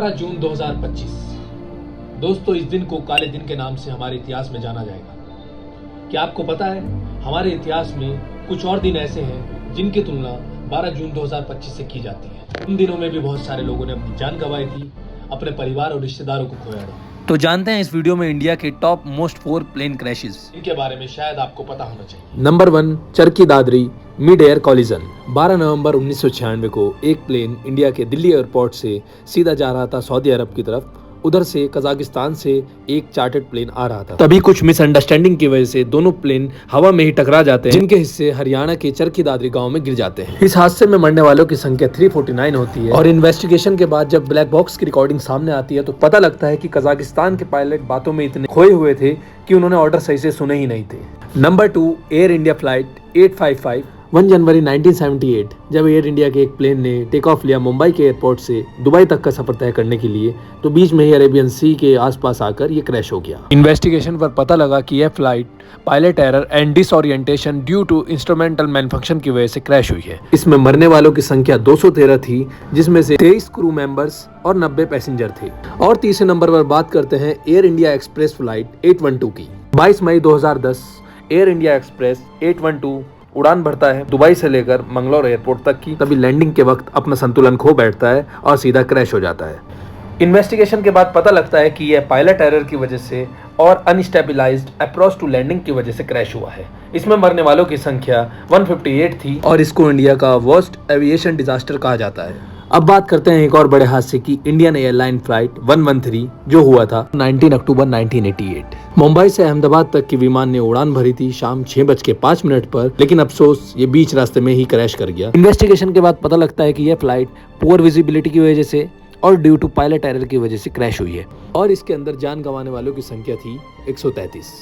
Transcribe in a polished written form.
12 जून 2025। दोस्तों, इस दिन को काले दिन के नाम से हमारे इतिहास में जाना जाएगा। क्या आपको पता है, हमारे इतिहास में कुछ और दिन ऐसे हैं जिनकी तुलना 12 जून 2025 से की जाती है। उन दिनों में भी बहुत सारे लोगों ने अपनी जान गंवाई थी, अपने परिवार और रिश्तेदारों को खोया था। तो जानते हैं इस वीडियो में इंडिया के टॉप मोस्ट 4 प्लेन क्रैशेस। इनके बारे में शायद आपको पता होना चाहिए। Number 1, Charkhi Dadri mid air collision. 12 नवंबर 1996 को एक प्लेन इंडिया के दिल्ली एयरपोर्ट से सीधा जा रहा था सऊदी अरब की तरफ। उधर से कजाकिस्तान से एक चार्टर्ड प्लेन आ रहा था। तभी कुछ मिसअंडरस्टैंडिंग की वजह से दोनों प्लेन हवा में ही टकरा जाते हैं, जिनके हिस्से हरियाणा के चरखी दादरी गांव में गिर जाते हैं। इस हादसे में मरने वालों की संख्या 349 होती है और इन्वेस्टिगेशन के बाद जब ब्लैक बॉक्स की रिकॉर्डिंग सामने आती है तो पता लगता है कि कजाकिस्तान के पायलट बातों में इतने खोए हुए थे कि उन्होंने ऑर्डर सही से सुने ही नहीं थे। Number 2, air India flight 855। 1 जनवरी 1978 जब एयर इंडिया के एक प्लेन ने टेक ऑफ लिया मुंबई के एयरपोर्ट से दुबई तक का सफर तय करने के लिए, तो बीच में ही अरेबियन सी के आसपास आकर ये क्रैश हो गया। इन्वेस्टिगेशन पर पता लगा कि यह flight pilot error and disorientation due to instrumental malfunction की वजह से क्रैश हुई है। इसमें मरने वालों की संख्या 213 थी, जिसमें से 23 क्रू मेंबर्स और 90 पैसेंजर थे। और तीसरे नंबर पर बात करते हैं एयर इंडिया एक्सप्रेस फ्लाइट 812 की। 22 मई 2010 एयर इंडिया एक्सप्रेस 812 उड़ान भरता है दुबई से लेकर मंगलौर एयरपोर्ट तक की। तभी लैंडिंग के वक्त अपना संतुलन खो बैठता है और सीधा क्रैश हो जाता है। इन्वेस्टिगेशन के बाद पता लगता है कि यह पायलट एरर की वजह से और अनस्टेबलाइज्ड अप्रोच टू लैंडिंग की वजह से क्रैश हुआ है। इसमें मरने वालों की संख्या 158 थी और इसको इंडिया का वर्स्ट एविएशन डिजास्टर कहा जाता है। अब बात करते हैं एक और बड़े हादसे की, इंडियन एयरलाइन फ्लाइट 113 जो हुआ था 19 अक्टूबर 1988। मुंबई से अहमदाबाद तक की विमान ने उड़ान भरी थी शाम 6:05 पर, लेकिन अफसोस ये बीच रास्ते में ही क्रैश कर गया। इन्वेस्टिगेशन के बाद पता लगता है कि यह फ्लाइट पुअर विजिबिलिटी की वजह से और ड्यू टू पायलट एरर की वजह से क्रैश हुई है और इसके अंदर जान गंवाने वालों की संख्या थी 133।